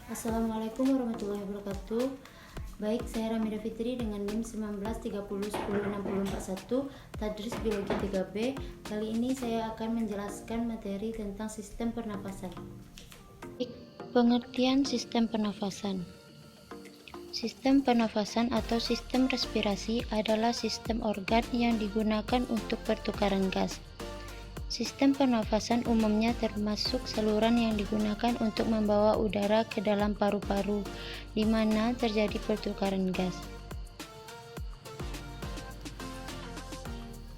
Assalamualaikum warahmatullahi wabarakatuh. Baik, saya Ramida Fitri dengan NIM 1930106041 Tadris Biologi 3B. Kali ini saya akan menjelaskan materi tentang sistem pernafasan. Pengertian sistem pernafasan. Sistem pernafasan atau sistem respirasi adalah sistem organ yang digunakan untuk pertukaran gas. Sistem pernafasan umumnya termasuk saluran yang digunakan untuk membawa udara ke dalam paru-paru, di mana terjadi pertukaran gas.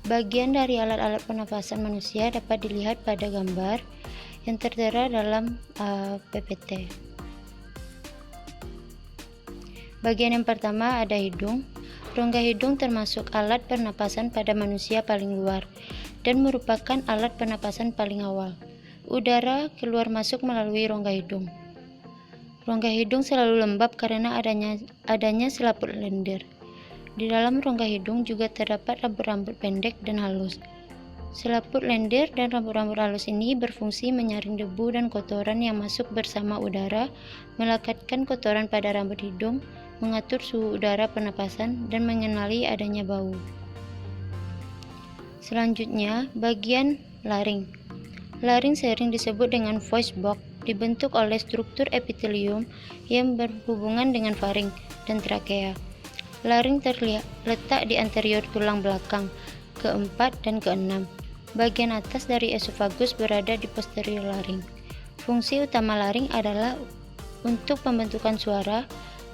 Bagian dari alat-alat pernafasan manusia dapat dilihat pada gambar yang tertera dalam PPT. Bagian yang pertama ada hidung. Rongga hidung termasuk alat pernapasan pada manusia paling luar dan merupakan alat pernapasan paling awal. Udara keluar masuk melalui rongga hidung. Rongga hidung selalu lembab karena adanya selaput lendir. Di dalam rongga hidung juga terdapat rambut-rambut pendek dan halus. Selaput lendir dan rambut-rambut halus ini berfungsi menyaring debu dan kotoran yang masuk bersama udara, melekatkan kotoran pada rambut hidung, mengatur suhu udara pernapasan, dan mengenali adanya bau. Selanjutnya, bagian laring. Laring sering disebut dengan voice box, dibentuk oleh struktur epitelium yang berhubungan dengan faring dan trakea. Laring terletak di anterior tulang belakang keempat dan keenam. Bagian atas dari esofagus berada di posterior laring. Fungsi utama laring adalah untuk pembentukan suara,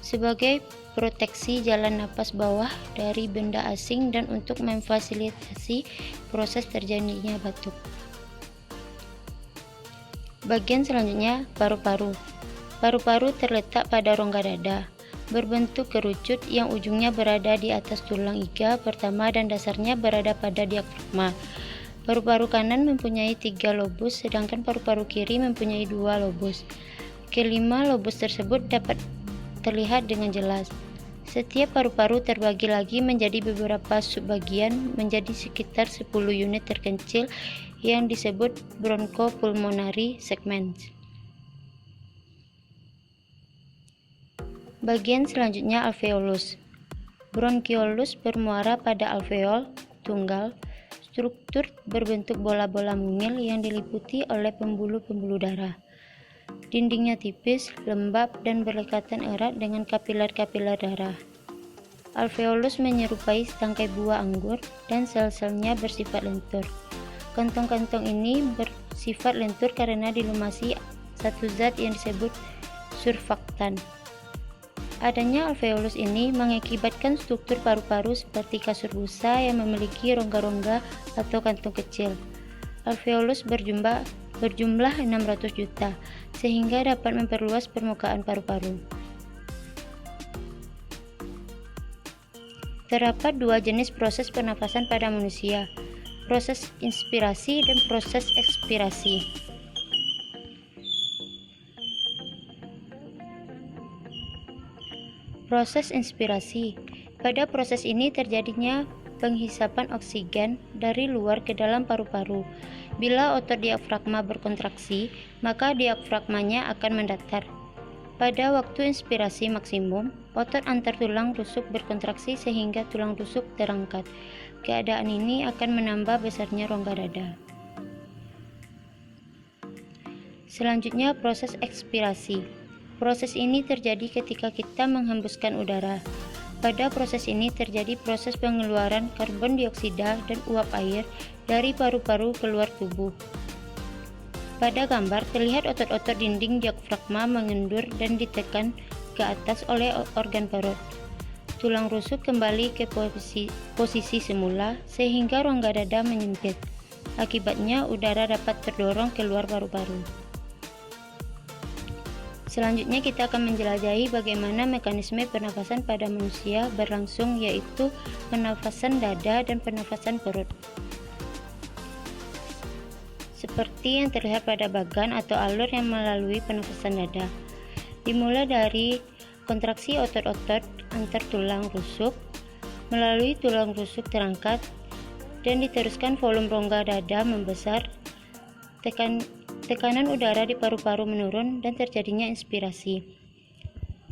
sebagai proteksi jalan napas bawah dari benda asing dan untuk memfasilitasi proses terjadinya batuk. Bagian selanjutnya, paru-paru. Paru-paru terletak pada rongga dada, berbentuk kerucut yang ujungnya berada di atas tulang iga pertama dan dasarnya berada pada diafragma. Paru-paru kanan mempunyai 3 lobus, sedangkan paru-paru kiri mempunyai 2 lobus. Kelima lobus tersebut dapat terlihat dengan jelas. Setiap paru-paru terbagi lagi menjadi beberapa subbagian menjadi sekitar 10 unit terkecil yang disebut bronchopulmonary segments. Bagian selanjutnya alveolus. Bronchiolus bermuara pada alveol tunggal, struktur berbentuk bola-bola mungil yang diliputi oleh pembuluh-pembuluh darah. Dindingnya tipis, lembab, dan berdekatan erat dengan kapiler-kapiler darah. Alveolus menyerupai tangkai buah anggur dan sel-selnya bersifat lentur. Kantong-kantong ini bersifat lentur karena dilumasi satu zat yang disebut surfaktan. Adanya alveolus ini mengakibatkan struktur paru-paru seperti kasur busa yang memiliki rongga-rongga atau kantung kecil. Alveolus berjumlah 600 juta, sehingga dapat memperluas permukaan paru-paru. Terdapat 2 jenis proses pernafasan pada manusia, proses inspirasi dan proses ekspirasi. Proses inspirasi. Pada proses ini terjadinya penghisapan oksigen dari luar ke dalam paru-paru. Bila otot diafragma berkontraksi, maka diafragmanya akan mendatar. Pada waktu inspirasi maksimum, otot antar tulang rusuk berkontraksi sehingga tulang rusuk terangkat. Keadaan ini akan menambah besarnya rongga dada. Selanjutnya, proses ekspirasi. Proses ini terjadi ketika kita menghembuskan udara. Pada proses ini terjadi proses pengeluaran karbon dioksida dan uap air dari paru-paru keluar tubuh. Pada gambar terlihat otot-otot dinding diafragma mengendur dan ditekan ke atas oleh organ perut. Tulang rusuk kembali ke posisi semula sehingga rongga dada menyempit. Akibatnya udara dapat terdorong keluar paru-paru. Selanjutnya kita akan menjelajahi bagaimana mekanisme pernafasan pada manusia berlangsung, yaitu pernafasan dada dan pernafasan perut. Seperti yang terlihat pada bagan atau alur yang melalui pernafasan dada. Dimulai dari kontraksi otot-otot antar tulang rusuk, melalui tulang rusuk terangkat, dan diteruskan volume rongga dada membesar, tekanan udara di paru-paru menurun, dan terjadinya inspirasi.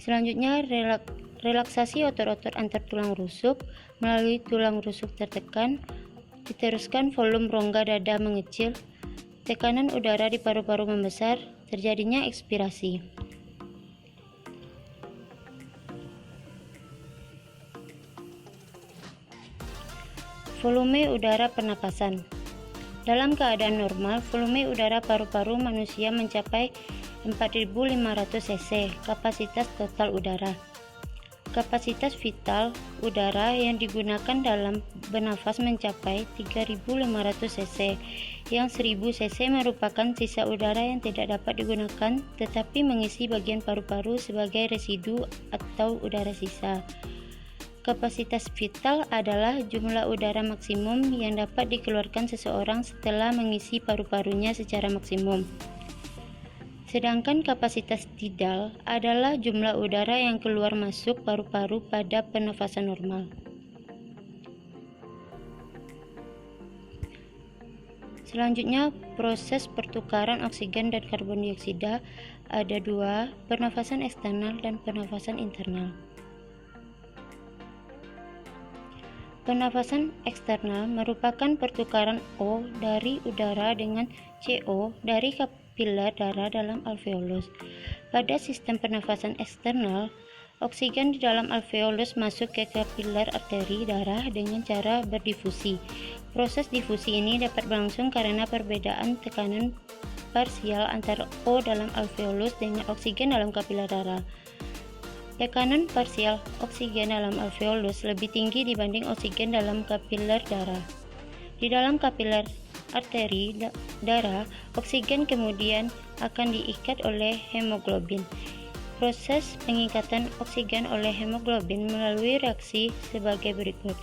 Selanjutnya, relaksasi otot-otot antar tulang rusuk melalui tulang rusuk tertekan. Diteruskan, volume rongga dada mengecil, tekanan udara di paru-paru membesar, terjadinya ekspirasi. Volume udara pernapasan. Dalam keadaan normal, volume udara paru-paru manusia mencapai 4.500 cc, kapasitas total udara. Kapasitas vital udara yang digunakan dalam bernafas mencapai 3.500 cc, yang 1.000 cc merupakan sisa udara yang tidak dapat digunakan tetapi mengisi bagian paru-paru sebagai residu atau udara sisa. Kapasitas vital adalah jumlah udara maksimum yang dapat dikeluarkan seseorang setelah mengisi paru-parunya secara maksimum. Sedangkan kapasitas tidal adalah jumlah udara yang keluar masuk paru-paru pada pernafasan normal. Selanjutnya, proses pertukaran oksigen dan karbon dioksida ada dua, pernafasan eksternal dan pernafasan internal. Pernafasan eksternal merupakan pertukaran O dari udara dengan CO dari kapiler darah dalam alveolus. Pada sistem pernafasan eksternal, oksigen di dalam alveolus masuk ke kapiler arteri darah dengan cara berdifusi. Proses difusi ini dapat berlangsung karena perbedaan tekanan parsial antara O dalam alveolus dengan oksigen dalam kapiler darah. Tekanan parsial oksigen dalam alveolus lebih tinggi dibanding oksigen dalam kapiler darah. Di dalam kapiler arteri darah, oksigen kemudian akan diikat oleh hemoglobin. Proses pengikatan oksigen oleh hemoglobin melalui reaksi sebagai berikut.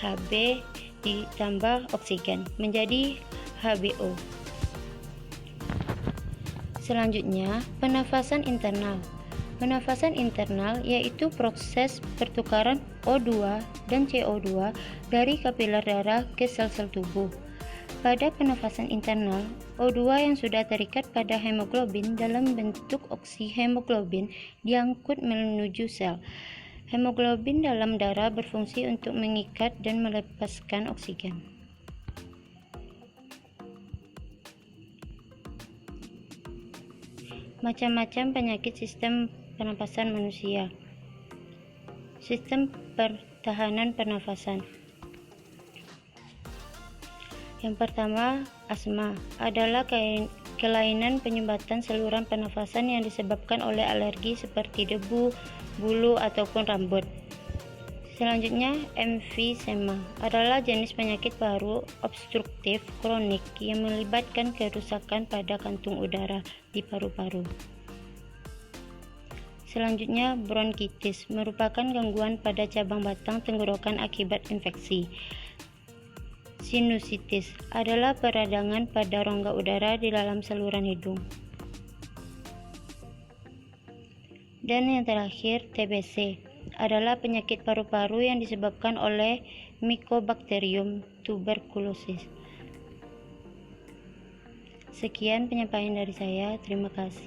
Hb ditambah oksigen menjadi HBO. Selanjutnya, pernafasan internal. Pernafasan internal yaitu proses pertukaran O2 dan CO2 dari kapiler darah ke sel-sel tubuh. Pada pernafasan internal, O2 yang sudah terikat pada hemoglobin dalam bentuk oksihemoglobin diangkut menuju sel. Hemoglobin dalam darah berfungsi untuk mengikat dan melepaskan oksigen. Macam-macam penyakit sistem pernapasan manusia. Sistem pertahanan pernafasan. Yang pertama, asma adalah kelainan penyumbatan saluran pernafasan yang disebabkan oleh alergi seperti debu, bulu, ataupun rambut. Selanjutnya, emfisema adalah jenis penyakit paru obstruktif kronik yang melibatkan kerusakan pada kantung udara di paru-paru. Selanjutnya, bronkitis merupakan gangguan pada cabang batang tenggorokan akibat infeksi. Sinusitis adalah peradangan pada rongga udara di dalam saluran hidung. Dan yang terakhir, TBC adalah penyakit paru-paru yang disebabkan oleh Mycobacterium tuberculosis. Sekian penyampaian dari saya, terima kasih.